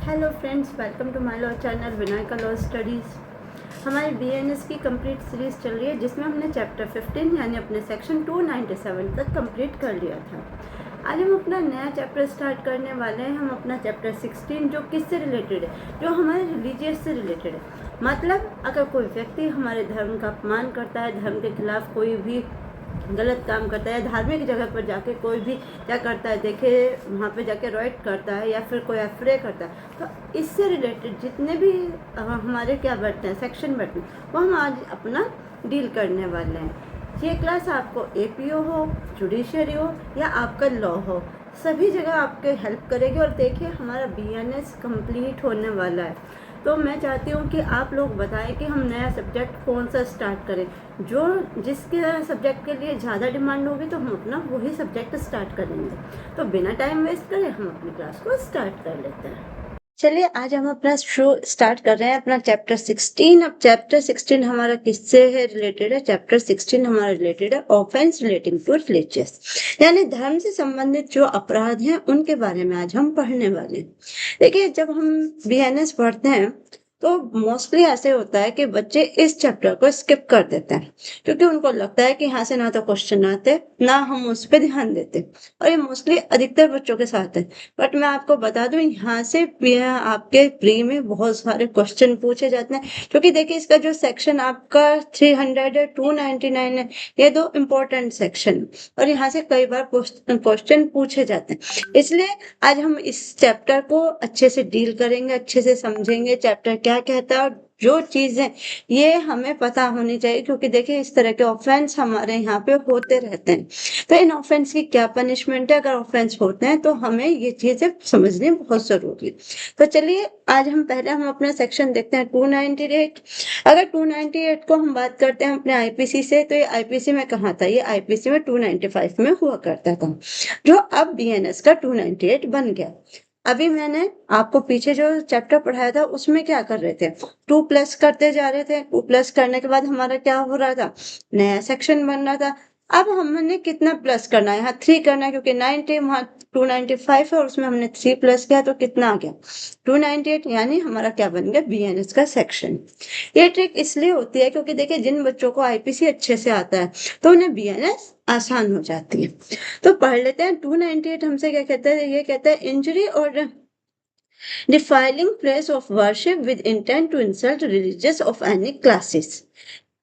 Hello friends, welcome to my law channel Vinayaka law studies. हमारी BNS की complete series चल रही है जिसमें हमने चैप्टर 15 यानी अपने सेक्शन 297 तक कंप्लीट कर लिया था। आज हम अपना नया चैप्टर स्टार्ट करने वाले हैं। हम अपना चैप्टर 16 जो किससे रिलेटेड है, जो हमारे रिलीजियस से रिलेटेड है। मतलब अगर कोई व्यक्ति हमारे धर्म का अपमान करता है, धर्म के खिलाफ कोई भी गलत काम करता है, धार्मिक जगह पर जाके कोई भी क्या करता है, देखे वहाँ पे जाके राइट करता है या फिर कोई अफ्रे करता है, तो इससे रिलेटेड जितने भी हमारे क्या बढ़ते हैं सेक्शन बढ़ते हैं वो हम आज अपना डील करने वाले हैं। ये क्लास आपको एपीओ हो, जुडिशरी हो या आपका लॉ हो, सभी जगह आपके हेल्प करेगी। और देखिए हमारा बीएनएस कंप्लीट होने वाला है, तो मैं चाहती हूँ कि आप लोग बताएं कि हम नया सब्जेक्ट कौन सा स्टार्ट करें। जो जिसके सब्जेक्ट के लिए ज़्यादा डिमांड होगी तो हम अपना वही सब्जेक्ट स्टार्ट करेंगे। तो बिना टाइम वेस्ट करे हम अपनी क्लास को स्टार्ट कर लेते हैं। चलिए आज हम अपना शो स्टार्ट कर रहे हैं अपना चैप्टर 16। अब चैप्टर 16 हमारा किससे है रिलेटेड है? चैप्टर 16 हमारा रिलेटेड है ऑफेंस रिलेटिंग टू रिलीजियस, यानी धर्म से संबंधित जो अपराध हैं उनके बारे में आज हम पढ़ने वाले हैं। देखिए जब हम बीएनएस पढ़ते हैं तो मोस्टली ऐसे होता है कि बच्चे इस चैप्टर को स्किप कर देते हैं क्योंकि उनको लगता है कि यहाँ से ना तो क्वेश्चन आते ना हम उस पर ध्यान देते, और ये मोस्टली अधिकतर बच्चों के साथ है। बट मैं आपको बता दूं यहाँ से आपके प्री में बहुत सारे क्वेश्चन पूछे जाते हैं, क्योंकि देखिए इसका जो सेक्शन आपका 300 है, 299 है, ये दो इम्पोर्टेंट सेक्शन और यहाँ से कई बार क्वेश्चन पूछे जाते हैं। इसलिए आज हम इस चैप्टर को अच्छे से डील करेंगे, अच्छे से समझेंगे चैप्टर क्या कहता है और जो चीजें ये हमें पता होनी चाहिए, क्योंकि देखिए इस तरह के ऑफेंस हमारे यहाँ पे होते रहते हैं। तो इन ऑफेंस की क्या पनिशमेंट है, अगर ऑफेंस होते हैं तो हमें ये चीजें समझनी बहुत जरूरी है। तो चलिए आज हम अपना सेक्शन देखते हैं 298। अगर 298 को हम बात करते हैं अपने आईपीसी से, तो ये आईपीसी में कहाँ था? ये आईपीसी में 295 में हुआ करता था, जो अब बीएनएस का 298 बन गया। अभी मैंने आपको पीछे जो चैप्टर पढ़ाया था उसमें क्या कर रहे थे, 2+ करते जा रहे थे। 2+ करने के बाद हमारा क्या हो रहा था, नया सेक्शन बन रहा था। अब हमने कितना प्लस करना है, यहाँ 3 करना है, क्योंकि 90 वहाँ 295 है और उसमें हमने 3+ किया तो कितना आ गया 298, यानी हमारा क्या बन गया बीएनएस का सेक्शन। ये ट्रिक इसलिए होती है क्योंकि देखिए जिन बच्चों को आईपीसी अच्छे से आता है तो उन्हें बीएनएस आसान हो जाती है। तो पढ़ लेते हैं 298 हमसे क्या कहता है। ये कहता है इंजरी और defiling place of worship with intent to insult religious of any classes।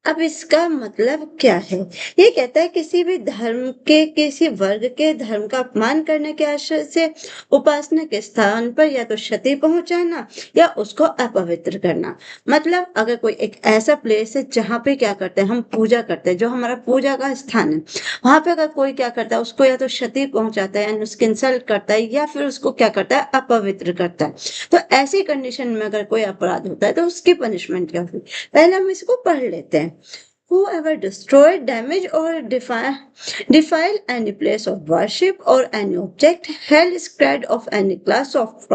अब इसका मतलब क्या है? ये कहता है किसी भी धर्म के, किसी वर्ग के धर्म का अपमान करने के आशय से उपासना के स्थान पर या तो क्षति पहुंचाना या उसको अपवित्र करना। मतलब अगर कोई एक ऐसा प्लेस है जहाँ पे क्या करते हैं, हम पूजा करते हैं, जो हमारा पूजा का स्थान है, वहां पे अगर कोई क्या करता है उसको या तो क्षति पहुंचाता है, उसकी इंसल्ट करता है, या फिर उसको क्या करता है अपवित्र करता है, तो ऐसी कंडीशन में अगर कोई अपराध होता है तो उसकी पनिशमेंट क्या होगी, पहले हम इसको पढ़ लेते हैं। Whoever destroy, damage or defile any place of worship or any object held sacred of any class of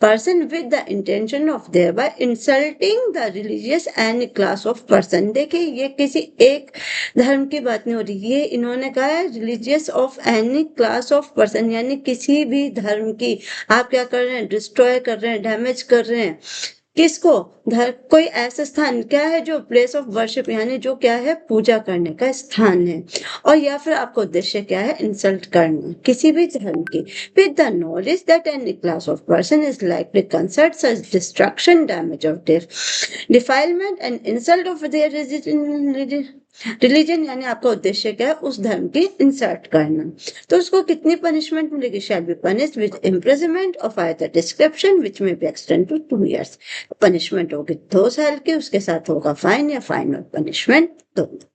person with the intention of thereby insulting the religious any class of person। देखिए ये किसी एक धर्म की बात नहीं हो रही, ये इन्होंने कहा है religious of any class of person, यानी किसी भी धर्म की आप क्या कर रहे हैं, डिस्ट्रॉय कर रहे हैं, डैमेज कर रहे हैं। किसको? कोई ऐसा स्थान क्या है जो प्लेस ऑफ वर्शिप, यानी जो क्या है पूजा करने का स्थान है, और या फिर आपका उद्देश्य क्या है, इंसल्ट करना किसी भी धर्म की, with the knowledge that any class of person is likely consider such destruction, damage of defilement and insult of their religion, यानी आपका उद्देश्य क्या है, उस धर्म की इंसल्ट करना। तो उसको कितनी पनिशमेंट मिलेगी? Shall be punished with imprisonment of either description which may be extend to 2 years। Punishment होगी 2 साल की, उसके साथ होगा फाइन या फाइन और पनिशमेंट दोनों।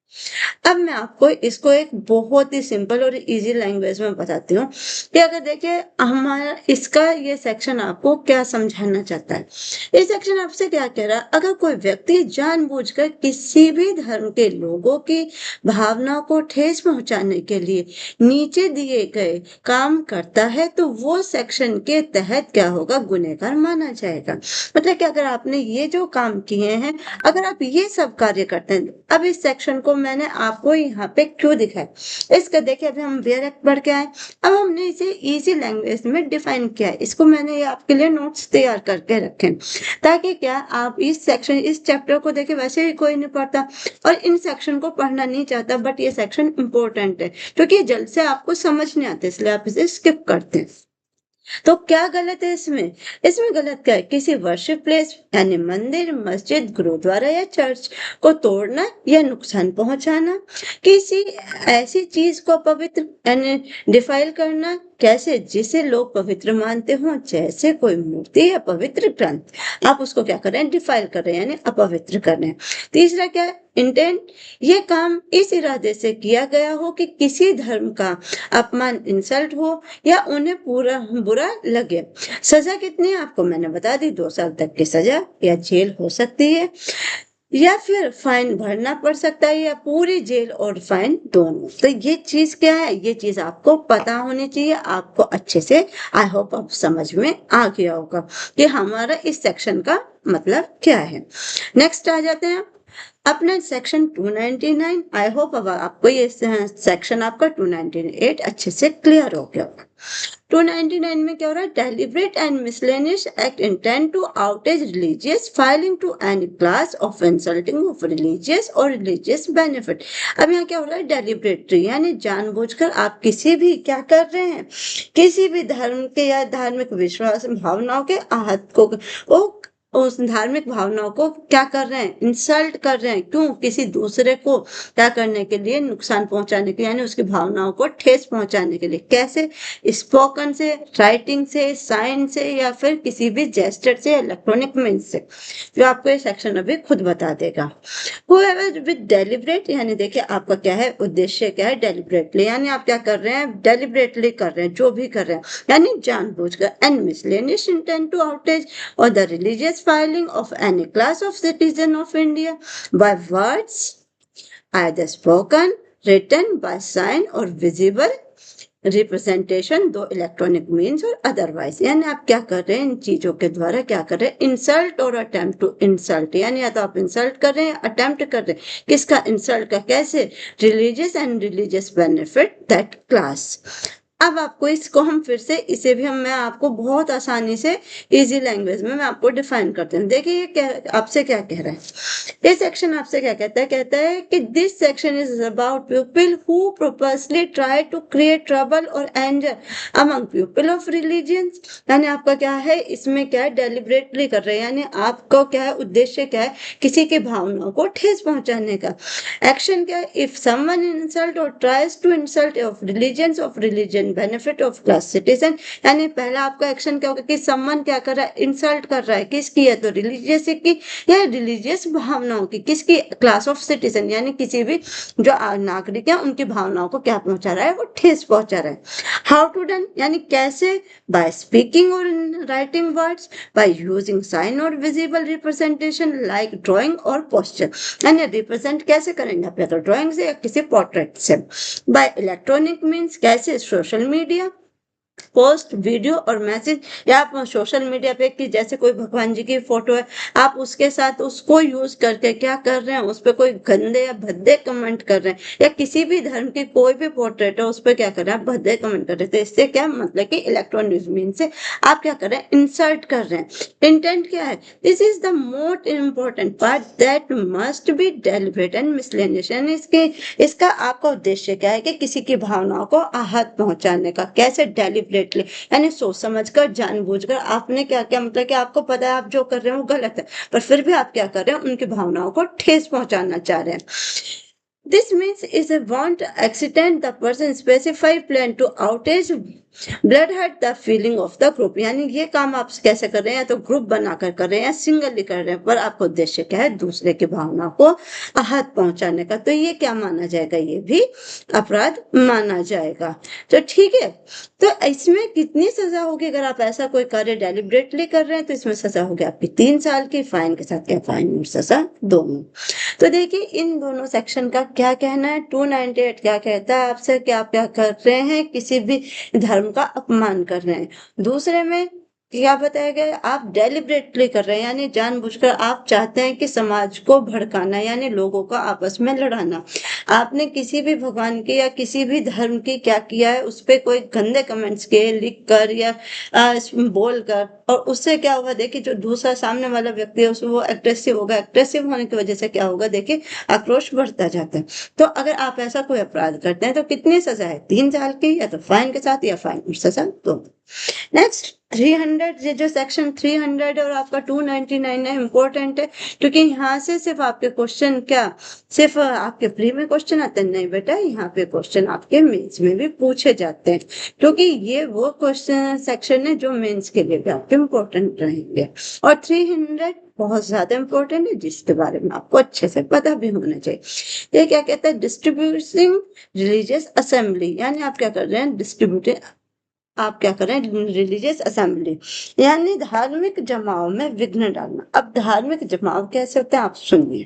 अब मैं आपको इसको एक बहुत ही सिंपल और इजी लैंग्वेज में बताती हूँ कि अगर देखिए हमारा इसका ये सेक्शन आपको क्या समझाना चाहता है। ये सेक्शन आपसे क्या कह रहा है, अगर कोई व्यक्ति जानबूझकर किसी भी धर्म के लोगों की भावना को ठेस पहुंचाने के लिए नीचे दिए गए काम करता है तो वो सेक्शन के तहत क्या होगा, गुनहगार माना जाएगा। मतलब कि अगर आपने ये जो काम किए हैं, अगर आप ये सब कार्य करते हैं, अब इस सेक्शन को मैंने आपको यहाँ पे क्यों दिखाया। इसका देखिए अभी हम वेयर एक्ट पढ़ के आए, अब हमने इसे इजी लैंग्वेज में डिफाइन किया है। इसको मैंने आपके लिए नोट्स तैयार करके रखे ताकि क्या आप इस चैप्टर को देखे, वैसे ही कोई नहीं पढ़ता और इन सेक्शन को पढ़ना नहीं चाहता, बट ये सेक्शन इंपॉर्टेंट है क्योंकि जल्द से आपको समझ नहीं आता, इसलिए आप इसे स्किप करते हैं। तो क्या गलत है इसमें? इसमें गलत क्या है? किसी वर्शिप प्लेस यानी मंदिर, मस्जिद, गुरुद्वारा या चर्च को तोड़ना या नुकसान पहुंचाना, किसी ऐसी चीज को पवित्र यानी डिफाइल करना, कैसे जिसे लोग पवित्र मानते हो, जैसे कोई मूर्ति या पवित्र ग्रंथ, आप उसको क्या कर रहे हैं? डिफाइल कर रहे हैं यानी अपवित्र कर रहे हैं। तीसरा क्या है? इंटेंट, ये काम इस इरादे से किया गया हो कि किसी धर्म का अपमान, इंसल्ट हो या उन्हें पूरा बुरा लगे। सजा कितनी है आपको मैंने बता दी, 2 साल तक की सजा या जेल हो सकती है या फिर फाइन भरना पड़ सकता है या पूरी जेल और फाइन दोनों। तो ये चीज क्या है? ये चीज आपको पता होनी चाहिए, आपको अच्छे से, आई होप अब समझ में आ गया होगा कि हमारा इस सेक्शन का मतलब क्या है। नेक्स्ट आ जाते हैं अपने सेक्शन 299। आई होप अब आपको ये सेक्शन आपका 298 अच्छे से क्लियर हो गया। 299 में क्या हो रहा है? Deliberate and malicious act intend to outrage religious feeling to any class of insulting of religious और रिलीजियस बेनिफिट। अब यहाँ क्या हो रहा है? डेलिब्रेटली यानी जानबूझकर आप किसी भी क्या कर रहे हैं, किसी भी धर्म के या धार्मिक विश्वास भावनाओं के आहत को उस धार्मिक भावनाओं को क्या कर रहे हैं? इंसल्ट कर रहे हैं। क्यों? किसी दूसरे को क्या करने के लिए? नुकसान पहुंचाने के, यानी उसकी भावनाओं को ठेस पहुंचाने के लिए। कैसे? स्पोकन से, राइटिंग से, साइन से या फिर किसी भी जेस्चर से, इलेक्ट्रॉनिक मीन्स से, जो आपको ये सेक्शन अभी खुद बता देगा। Whoever with deliberate यानी देखिए आपका क्या है उद्देश्य, क्या है? डेलिब्रेटली यानी आप क्या कर रहे हैं? डेलिब्रेटली कर रहे हैं, जो भी कर रहे हैं यानी जानबूझकर। And malicious intent to outrage or the religious filing of any class of citizen of India by words either spoken, written, by sign or visible representation, दो इलेक्ट्रॉनिक मीन्स और अदरवाइज। यानी आप क्या कर रहे हैं? इन चीजों के द्वारा क्या कर रहे हैं? इंसल्ट और अटेम्प्ट टू इंसल्ट, यानी या तो आप इंसल्ट कर रहे हैं, अटेम्प्ट कर रहे हैं। किसका इंसल्ट का? कैसे? Religious and religious benefit that class. अब आपको इसको हम फिर से, इसे भी मैं आपको बहुत आसानी से इजी लैंग्वेज में मैं आपको डिफाइन करती हूँ। देखिए ये क्या आपसे क्या कह रहा है? ये सेक्शन आपसे क्या कहता है? कहता है कि this section is about people who purposely try to create trouble और anger among people of religions. यानी आपका क्या है इसमें? क्या है? डेलिब्रेटली कर रहे हैं, यानी आपको क्या है? उद्देश्य क्या है? किसी की भावनाओं को ठेस पहुंचाने का। एक्शन क्या है? इफ समवन इंसल्ट और tries to insult of religions of religion benefit of class citizen. यानी पहला आपका एक्शन क्या होगा कि समवन क्या कर रहा है? इंसल्ट कर रहा है। किसकी है? तो रिलीजियस की या रिलीजियस भावनाओं की। किसकी? क्लास ऑफ सिटीजन यानी किसी भी जो नागरिक है उनकी भावनाओं को क्या पहुंचा रहा है? वो ठेस पहुंचा रहा है। हाउ टू डन यानी कैसे? बाय स्पीकिंग और writing words, by using sign और विजिबल रिप्रेजेंटेशन लाइक ड्राइंग और पोस्चर। यानी रिप्रेजेंट कैसे करेंगे आप? या तो ड्राइंग से या किसी पोर्ट्रेट से। बाय इलेक्ट्रॉनिक मीन्स कैसे? सोशल मीडिया, पोस्ट, वीडियो और मैसेज, या आप सोशल मीडिया पे कि जैसे कोई भगवान जी की फोटो है, आप उसके साथ उसको यूज करके क्या कर रहे हैं? उस पर कोई गंदे या भद्दे कमेंट कर रहे हैं, या किसी भी धर्म की कोई भी पोर्ट्रेट है उस पर क्या कर रहे हैं? आप भद्दे कमेंट कर रहे हैं। तो इससे क्या मतलब कि इलेक्ट्रॉनिक मीन से आप क्या कर रहे हैं? इंसल्ट कर रहे हैं। इंटेंट क्या है? This is the most important part that must be deliberate and miscellaneous. इसका आपका उद्देश्य क्या है? कि किसी की भावनाओं को आहत पहुंचाने का। कैसे? डेलिब्रेटली यानी सोच समझकर, जानबूझकर। आपने क्या क्या मतलब कि आपको पता है आप जो कर रहे हैं वो गलत है, पर फिर भी आप क्या कर रहे हैं? उनकी भावनाओं को ठेस पहुंचाना चाह रहे हैं। This means is a want accident the person specify plan to outage blood hurt the feeling of the group. यानी ये काम आप कैसे कर रहे हैं? तो ग्रुप बनाकर कर रहे हैं या सिंगली कर रहे हैं, पर आपका उद्देश्य क्या है? दूसरे की भावना को आहत पहुंचाने का। तो ये क्या माना जाएगा? ये भी अपराध माना जाएगा। तो ठीक है, तो इसमें कितनी सजा होगी अगर आप ऐसा कोई कार्य डेलिब्रेटली कर रहे हैं? तो इसमें सजा होगी आपकी 3 साल की, फाइन के साथ क्या? फाइन और सजा दोनों। तो देखिए इन दोनों सेक्शन का क्या कहना है। 298 क्या कहता है आपसे कि आप क्या कर रहे हैं? किसी भी धर्म का अपमान कर रहे हैं। दूसरे में क्या बताया गया? आप डेलिब्रेटली कर रहे हैं, यानी जानबूझकर आप चाहते हैं कि समाज को भड़काना, यानी लोगों को आपस में लड़ाना। आपने किसी भी भगवान की या किसी भी धर्म की क्या किया है उस पे कोई गंदे कमेंट्स किए लिख कर या बोल कर, और उससे क्या होगा देखिए, जो दूसरा सामने वाला व्यक्ति है उसमें वो एग्रेसिव होगा, एग्रेसिव होने की वजह से क्या होगा देखिए, आक्रोश बढ़ता जाता है। तो अगर आप ऐसा कोई अपराध करते हैं तो कितनी सजा है, 3 साल की, या तो फाइन के साथ या फाइन और सजा दोनों। नेक्स्ट 300, ये जो सेक्शन 300 और आपका 299 है, इम्पोर्टेंट है, क्योंकि यहाँ से सिर्फ आपके क्वेश्चन क्या सिर्फ आपके प्री में क्वेश्चन आते हैं, नहीं बेटा, यहाँ पे क्वेश्चन आपके मेंस में भी पूछे जाते हैं, क्योंकि ये वो क्वेश्चन सेक्शन है जो मेंस के लिए भी आपके इम्पोर्टेंट रहेंगे। और 300 बहुत ज्यादा इम्पोर्टेंट है, जिसके बारे में आपको अच्छे से पता भी होना चाहिए। ये क्या कहता है, डिस्ट्रीब्यूटिंग रिलीजियस असेंबली, यानी आप क्या कर रहे हैं, आप क्या करें, रिलीजियस असेंबली, यानी धार्मिक जमाव में विघ्न डालना। अब धार्मिक जमाव कैसे होते हैं आप सुनिए।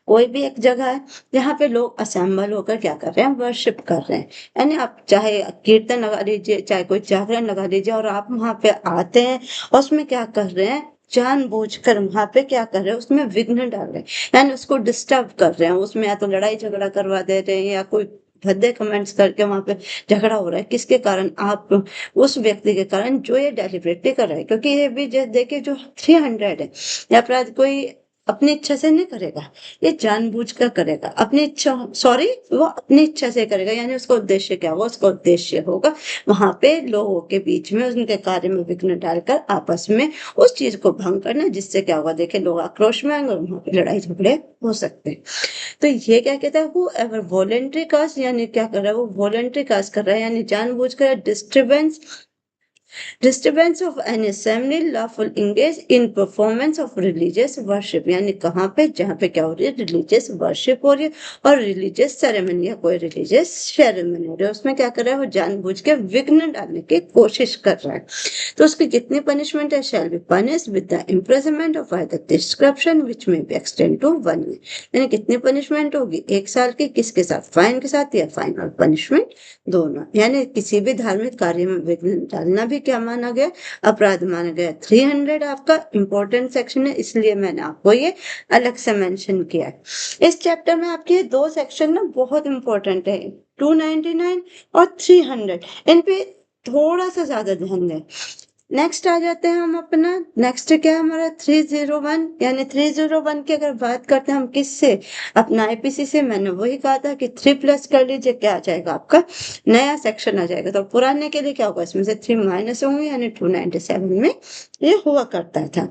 कोई भी एक जगह है जहाँ पे लोग असेंबल होकर क्या कर रहे हैं, वर्शिप कर रहे हैं, यानी आप चाहे कीर्तन लगा लीजिए, चाहे कोई जागरण लगा लीजिए, और आप वहां पे आते हैं और उसमें क्या कर रहे हैं, जानबूझकर वहां पे क्या कर रहे हैं, उसमें विघ्न डाल रहे हैं, यानी उसको डिस्टर्ब कर रहे हैं, उसमें या तो लड़ाई झगड़ा करवा दे रहे हैं या कोई भद्दे कमेंट्स करके वहां पे झगड़ा हो रहा है, किसके कारण, आप उस व्यक्ति के कारण जो ये डेलिबरेटली कर रहा है। क्योंकि ये भी देखिए जो 300 है, या अपराध कोई अपनी इच्छा से नहीं करेगा, ये जानबूझकर करेगा, अपनी इच्छा, सॉरी, वो अपनी इच्छा से करेगा, यानी उसका उद्देश्य क्या होगा, उसका उद्देश्य होगा वहां पे लोगों के बीच में उनके कार्य में विघ्न डालकर आपस में उस चीज को भंग करना, जिससे क्या होगा देखिए, लोग आक्रोश में आएंगे और वहां पे लड़ाई झगड़े हो सकते हैं। तो ये क्या कहता है, वो एवर वॉलेंट्री कास्ट, यानी क्या कर रहा है, वो वॉलेंट्री कास्ट कर रहा है, यानी जानबूझकर disturbance of N assembly lawful engage in performance of religious worship, यानी कहाँ पे, जहाँ पे क्या हो रही है, रिलीजियस वर्शिप हो रही है और रिलीजियस सेरेमनी या कोई रिलीजियस सेरेमनी हो रही है, उसमें क्या कर रहा है, वो जानबूझ के विघ्न डालने की कोशिश कर रहा है। तो उसकी कितनी पनिशमेंट है, शैल be punished with the imprisonment of either description which में बी एक्सटेंड टू 1 ईयर, यानी कितनी पनिशमेंट होगी, 1 साल की, किसके साथ, फाइन के साथ, या फाइन और पनिशमेंट दोनों। यानी किसी भी धार्मिक कार्य में विघ्न डालना भी क्या माना गया, अपराध माना गया। 300 आपका इंपॉर्टेंट सेक्शन है, इसलिए मैंने आपको ये अलग से मेंशन किया है। इस चैप्टर में आपके 2 सेक्शन ना बहुत इंपॉर्टेंट है, 299 और 300, इन पे थोड़ा सा ज्यादा ध्यान दें। नेक्स्ट आ जाते हैं हम अपना, नेक्स्ट क्या है हमारा 301, यानी 301 की अगर बात करते हैं हम किससे, अपना आईपीसी से। मैंने वही कहा था कि 3+ कर लीजिए, क्या आ जाएगा आपका, नया सेक्शन आ जाएगा। तो पुराने के लिए क्या होगा, इसमें से 3 माइनस होंगे, यानी 297 में ये हुआ करता था।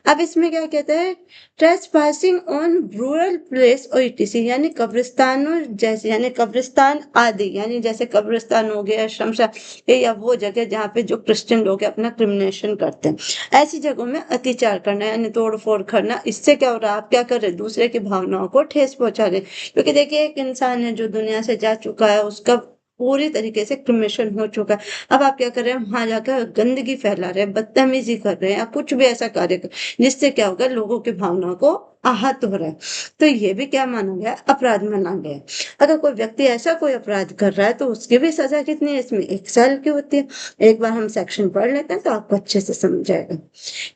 अब इसमें क्या कहता है, ट्रेसपासिंग ऑन रूरल प्लेस और ईटीसी, यानी कब्रिस्तानों जैसे, यानी कब्रिस्तान आदि, यानी जैसे कब्रिस्तान हो गया, शमशान, या वो जगह जहाँ पे जो क्रिश्चियन लोग अपना क्रिमिनेशन करते हैं, ऐसी जगहों में अत्याचार करना, यानी तोड़ फोड़ करना। इससे क्या हो रहा है, आप क्या कर रहे हैं, दूसरे की भावनाओं को ठेस पहुंचा रहे। क्योंकि देखिए, एक इंसान है जो दुनिया से जा चुका है, उसका पूरी तरीके से क्रिमिनेशन हो चुका है, अब आप क्या कर रहे हैं, वहां जाकर गंदगी फैला रहे हैं, बदतमीजी कर रहे हैं, या कुछ भी ऐसा कार्य कर, जिससे क्या होगा, लोगों की भावनाओं को आहत हो रहा है। तो ये भी क्या माना गया, अपराध माना गया। अगर कोई व्यक्ति ऐसा कोई अपराध कर रहा है तो उसकी भी सजा कितनी है, इसमें 1 साल की होती है। एक बार हम सेक्शन पढ़ लेते हैं तो आपको अच्छे से समझ जाएगा।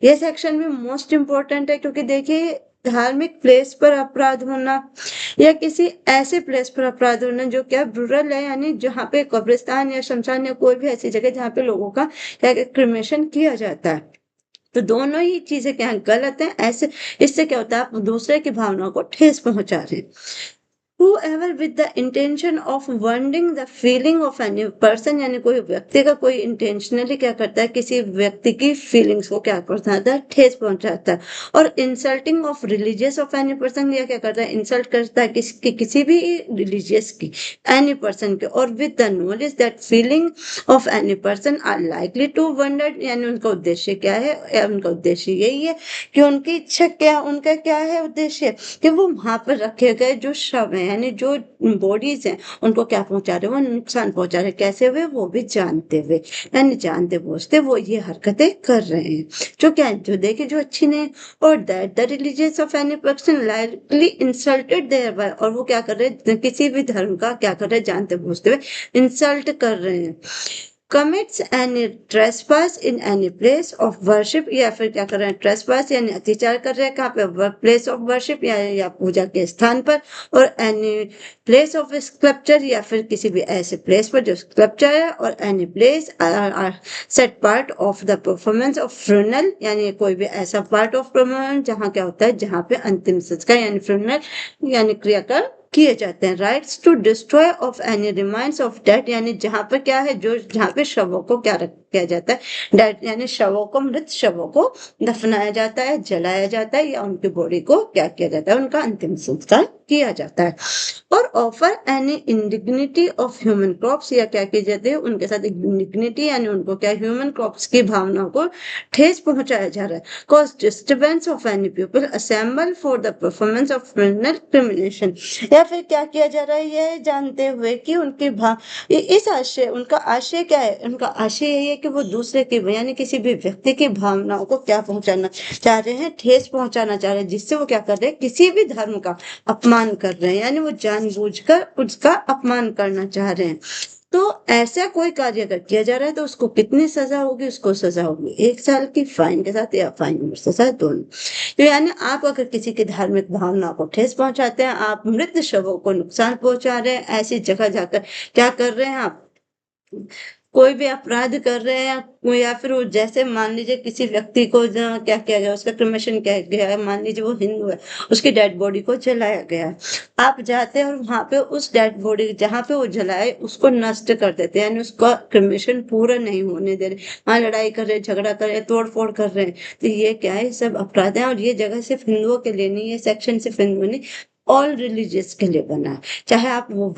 ये सेक्शन भी मोस्ट इम्पोर्टेंट है, क्योंकि देखिए, धार्मिक प्लेस पर अपराध होना या किसी ऐसे प्लेस पर अपराध होना जो क्या रूरल है, यानी जहाँ पे कब्रिस्तान या शमशान या कोई भी ऐसी जगह जहाँ पे लोगों का क्या क्रिमेशन किया जाता है, तो दोनों ही चीजें क्या गलत है। ऐसे इससे क्या होता है, आप दूसरे की भावनाओं को ठेस पहुंचा रहे हैं। Whoever with the intention of wounding the feeling of any person, यानी कोई व्यक्ति का कोई इंटेंशनली क्या करता है, किसी व्यक्ति की फीलिंग्स को क्या पहुंचाता है, ठेस पहुंचाता है। और insulting of religious of any person, या क्या करता है, इंसल्ट करता है किसी भी रिलीजियस की, एनी पर्सन के, और with the knowledge that feeling of any person are likely to wonder, यानी उनका उद्देश्य क्या है, उनका उद्देश्य यही है कि उनकी इच्छा क्या, उनका क्या है उद्देश्य, कि वो वहां पर रखे गए जो शव है, यानी जो बॉडीज हैं, उनको क्या पहुंचा रहे, वो नुकसान पहुंचा रहे, कैसे हुए, वो भी जानते हुए, यानी जानते बूझते वो ये हरकतें कर रहे हैं, जो क्या है, जो देखे जो अच्छी नहीं। और that the religious of any person likely insulted thereby, और वो क्या कर रहे हैं, किसी भी धर्म का क्या कर रहे हैं, जानते बूझते हुए इंसल्ट कर रहे हैं। commits any trespass in any place of worship, या फिर क्या कर रहे हैं trespass यानी अत्याचार कर रहे हैं कहाँ पे place of worship या पूजा के स्थान पर, और any place of sculpture या फिर किसी भी ऐसे place पर जो sculpture है, और any place are set part of the performance of funeral यानी कोई भी ऐसा part of performance जहाँ क्या होता है जहाँ पे अंतिम संस्कार यानी funeral यानी क्रियाकर्म किए जाते हैं। Rites to destroy of any reminds of dead यानी जहाँ पर क्या है जो जहाँ पे शवों को क्या किया जाता है, डेड यानी शवों को, मृत शवों को दफनाया जाता है, जलाया जाता है, या उनकी बॉडी को क्या किया जाता है, उनका अंतिम संस्कार किया जाता है। और offer any indignity of human corpse या क्या की जाती है उनके साथ इंडिग्निटी यानी उनको क्या ह्यूमन क्रॉप्स की भावनाओं को ठेस पहुंचाया जा रहा है। Cause disturbance of any people assemble for the performance of criminal crimination, या फिर क्या किया जा रहा है यह जानते हुए कि उनकी इस आशय उनका आशय क्या है, उनका आशय यही है कि वो दूसरे की यानी किसी भी व्यक्ति की भावनाओं को क्या पहुंचाना चाह रहे हैं, ठेस पहुंचाना चाह रहे हैं, जिससे वो क्या कर रहे हैं किसी भी धर्म का अपमान कर रहे हैं, यानी वो जानबूझकर उसका अपमान करना चाह रहे हैं। तो ऐसा कोई कार्य अगर किया जा रहा है तो उसको कितनी सजा होगी, उसको सजा होगी 1 साल की फाइन के साथ या फाइन और सजा दोनों। तो यानी आप अगर किसी की धार्मिक भावना को ठेस पहुंचाते हैं, आप मृत शवों को नुकसान पहुंचा रहे हैं, ऐसी जगह जाकर क्या कर रहे हैं आप कोई भी अपराध कर रहे हैं, या फिर वो जैसे मान लीजिए किसी व्यक्ति को क्या किया गया, उसका क्रिमेशन किया गया है, मान लीजिए वो हिंदू है, उसकी डेड बॉडी को जलाया गया है, आप जाते हैं और वहां पे उस डेड बॉडी जहाँ पे वो जलाए उसको नष्ट कर देते हैं, यानी उसका क्रिमेशन पूरा नहीं होने दे रहे, वहां लड़ाई कर रहे, झगड़ा कर रहे, तोड़ फोड़ कर रहे हैं, तो ये क्या है, सब अपराध है। और ये जगह सिर्फ हिंदुओं के लिए नहीं, ये सेक्शन सिर्फ हिंदुओं नहीं ऑल रिलीजियस के लिए बना है, चाहे आप वो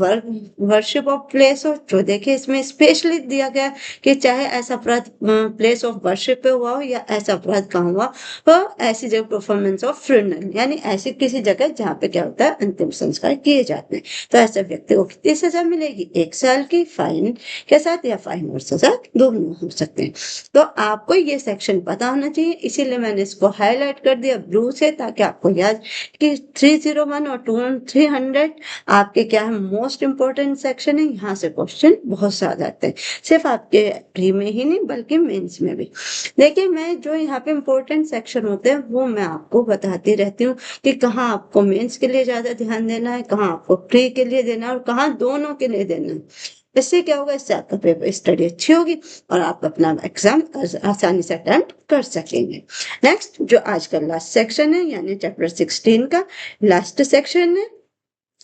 वर्शिप ऑफ प्लेस हो, जो देखिए इसमें स्पेशली दिया गया कि चाहे ऐसा अपराध प्लेस ऑफ वर्शिप पे हुआ हो या ऐसा अपराध कहाँ हुआ हो, ऐसी जगह परफॉर्मेंस ऑफ फ्यूनरल यानी ऐसी किसी जगह जहाँ पे क्या होता है अंतिम संस्कार किए जाते हैं। तो ऐसे व्यक्ति को कितनी सजा मिलेगी, 1 साल की फाइन के साथ या फाइन और सजा दोनों हो सकते हैं। तो आपको ये सेक्शन पता होना चाहिए, इसीलिए मैंने इसको हाईलाइट कर दिया ब्लू से, ताकि आपको याद कि 301 और 300 आपके क्या है मोस्ट इंपोर्टेंट सेक्शन है। यहाँ से क्वेश्चन बहुत ज्यादा आते हैं, सिर्फ आपके प्री में ही नहीं बल्कि मेंस में भी। देखिए मैं जो यहाँ पे इंपॉर्टेंट सेक्शन होते हैं वो मैं आपको बताती रहती हूँ कि कहाँ आपको मेंस के लिए ज्यादा ध्यान देना है, कहाँ आपको प्री के लिए देना है और कहाँ दोनों के लिए देना है। इससे क्या होगा, इससे आपका पेपर स्टडी अच्छी होगी और आप अपना एग्जाम आसानी से अटेम्प्ट कर सकेंगे। नेक्स्ट जो आज का लास्ट सेक्शन है यानी चैप्टर 16 का लास्ट सेक्शन है,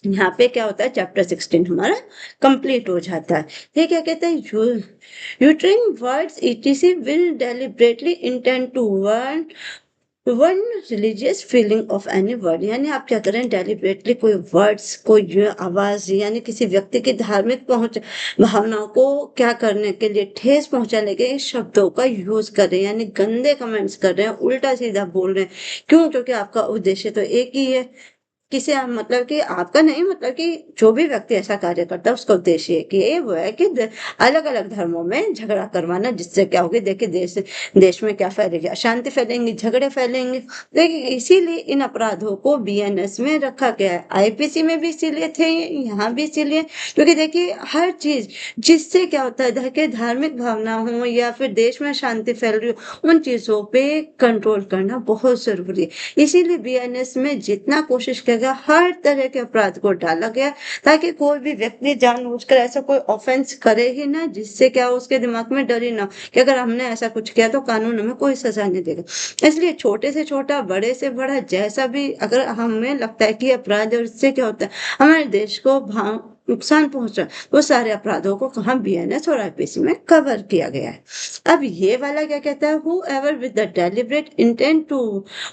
यहाँ पे क्या होता है चैप्टर 16 हमारा कंप्लीट हो जाता है। ये क्या कहते हैं, uttering words etc will deliberately intend to wound religious feeling of any word, यानी आप क्या करें डेलिबरेटली कोई वर्ड्स कोई आवाज यानी किसी व्यक्ति की धार्मिक भावनाओं को क्या करने के लिए ठेस पहुंचाने के शब्दों का यूज कर रहे हैं, यानी गंदे कमेंट्स कर रहे हैं, उल्टा सीधा बोल रहे हैं। क्यों, क्योंकि आपका उद्देश्य तो एक ही है, किसी मतलब कि आपका नहीं, मतलब कि जो भी व्यक्ति ऐसा कार्य करता है उसका उद्देश्य एक ही वो है कि अलग अलग धर्मों में झगड़ा करवाना, जिससे क्या होगी देखिए देश में क्या फैलेगी, अशांति फैलेंगी, झगड़े फैलेंगे। देखिए इसीलिए इन अपराधों को बीएनएस में रखा गया है, आईपीसी में भी इसीलिए थे, यहाँ भी इसीलिए, क्योंकि देखिए हर चीज जिससे क्या होता है कि धार्मिक भावना हो या फिर देश में शांति फैल रही हो, उन चीजों पे कंट्रोल करना बहुत जरूरी है। इसीलिए बीएनएस में जितना कोशिश किया हर तरह के अपराध को डाला गया ताकि कोई भी व्यक्ति जानबूझकर ऐसा कोई ऑफेंस करे ही ना, जिससे क्या उसके दिमाग में डर ही ना कि अगर हमने ऐसा कुछ किया तो कानून हमें कोई सजा नहीं देगा। इसलिए छोटे से छोटा बड़े से बड़ा जैसा भी अगर हमें लगता है कि अपराध है उससे क्या होता है हमारे देश को नुकसान पहुंचा, वो सारे अपराधों को कहाँ बीएनएस और आईपीसी में कवर किया गया है। अब ये वाला क्या कहता है, whoever with the deliberate intent to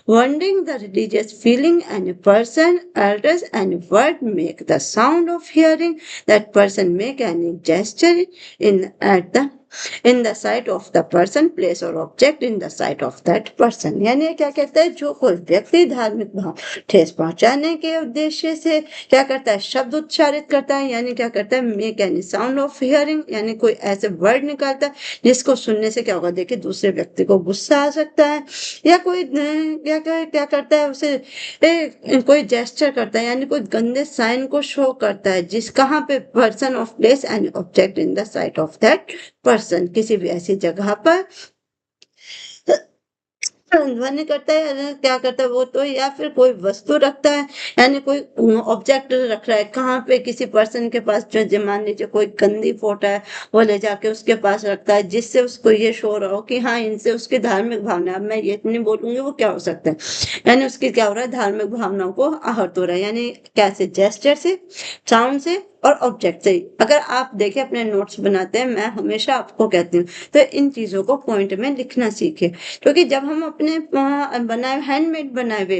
wounding the religious feeling and a person alters any word make the sound of hearing that person make any gesture in the sight of the person place or object in the sight of that person, यानी क्या कहता है जो कोई व्यक्ति धार्मिक भाव ठेस पहुंचाने के उद्देश्य से क्या करता है शब्द उच्चारित करता है, यानी क्या करता है make any sound of hearing, यानी कोई ऐसे वर्ड निकालता है जिसको सुनने से क्या होगा देखिए दूसरे व्यक्ति को गुस्सा आ सकता है, या कोई क्या करता है उसे कोई जेस्चर करता है यानी कोई गंदे साइन को शो करता है जिस कहाँ पे person of place and object in the site of that person किसी भी ऐसी जगह पर ध्वनि करता है या क्या करता है वो तो, या फिर कोई वस्तु रखता है, यानी कोई ऑब्जेक्ट रख रहा है कहाँ पे, किसी पर्सन के पास, जो मान लीजिए कोई गंदी फोटो है वो ले जाके उसके पास रखता है, जिससे उसको ये शो रहा हो कि हाँ इनसे उसकी धार्मिक भावना, अब मैं ये नहीं बोलूंगी वो क्या हो सकता है, यानी उसकी क्या हो रहा है, धार्मिक भावनाओं को आहत हो रहा है, यानी कैसे, जेस्चर से, साउंड से और ऑब्जेक्ट से। अगर आप देखें अपने नोट्स बनाते हैं, मैं हमेशा आपको कहती हूँ तो इन चीजों को पॉइंट में लिखना सीखे, क्योंकि जब हम अपने बनाए हैंडमेड बनाए हुए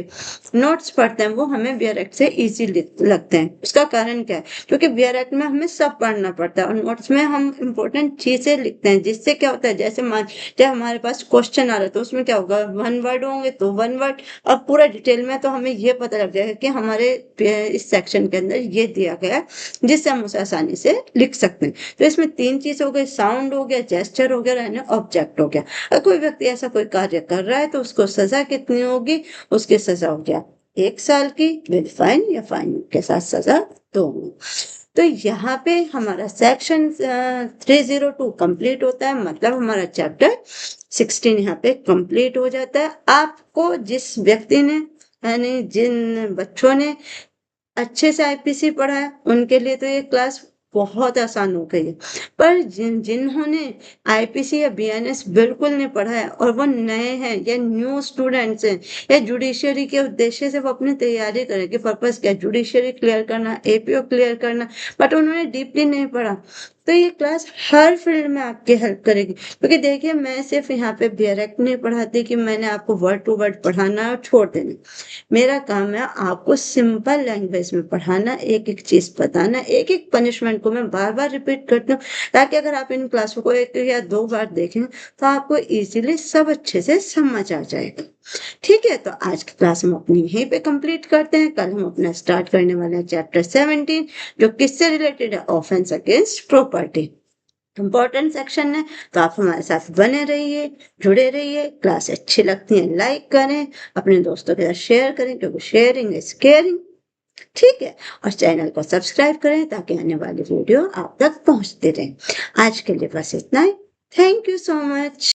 नोट्स पढ़ते हैं वो हमें बियर एक्ट से इजी लगते हैं। उसका कारण क्या है, क्योंकि बियर एक्ट में हमें सब पढ़ना पड़ता है और नोट्स में हम इम्पोर्टेंट चीजें लिखते हैं, जिससे क्या होता है, जैसे मान जब हमारे पास क्वेश्चन आ रहा है तो उसमें क्या होगा, 1 वर्ड होंगे तो 1 वर्ड, और पूरा डिटेल में तो हमें ये पता लग जाएगा कि हमारे इस सेक्शन के अंदर ये दिया गया है, जिससे हम उसे आसानी से लिख सकते हैं। तो इसमें 3 चीज हो गई, साउंड हो गया, जेस्चर हो गया, यानी ऑब्जेक्ट हो गया। अगर कोई व्यक्ति ऐसा कोई कार्य कर रहा है तो उसको सजा कितनी होगी, उसकी सजा हो गया 1 साल की विद फाइन, या फाइन के साथ सजा 2 होगी। तो यहाँ पे हमारा सेक्शन 302 कंप्लीट होता है, मतलब हमारा चैप्टर 16 यहाँ पे कंप्लीट हो जाता है। आपको जिस व्यक्ति ने, यानी जिन बच्चों ने अच्छे से आईपीसी पढ़ा है उनके लिए तो ये क्लास बहुत आसान हो गई है, पर जिन्होंने आईपीसी या बीएनएस बिल्कुल नहीं पढ़ा है और वो नए हैं या न्यू स्टूडेंट्स हैं, या जुडिशियरी के उद्देश्य से वो अपनी तैयारी करें कि पर्पस क्या, जुडिशियरी क्लियर करना, एपीओ क्लियर करना, बट उन्होंने डीपली नहीं पढ़ा, तो ये क्लास हर फील्ड में आपकी हेल्प करेगी। क्योंकि देखिए मैं सिर्फ यहाँ पे बियर एक्ट नहीं पढ़ाती कि मैंने आपको वर्ड टू वर्ड पढ़ाना और छोड़ देना, मेरा काम है आपको सिंपल लैंग्वेज में पढ़ाना, एक एक चीज बताना, एक एक पनिशमेंट को मैं बार बार रिपीट करती हूँ, ताकि अगर आप इन क्लासों को 1 या 2 बार देखें तो आपको इजीली सब अच्छे से समझ आ जाएगा। ठीक है, तो आज की क्लास हम अपनी यहीं पे कंप्लीट करते हैं। कल हम अपना स्टार्ट करने वाले हैं चैप्टर 17, जो किससे रिलेटेड है, offence against property. Important section है, तो आप हमारे साथ बने रहिए, जुड़े रहिए। क्लास अच्छी लगती है लाइक करें, अपने दोस्तों के साथ शेयर करें, क्योंकि शेयरिंग इज केयरिंग। ठीक है, और चैनल को सब्सक्राइब करें ताकि आने वाली वीडियो आप तक पहुंचते रहे। आज के लिए बस इतना ही। Thank you so much.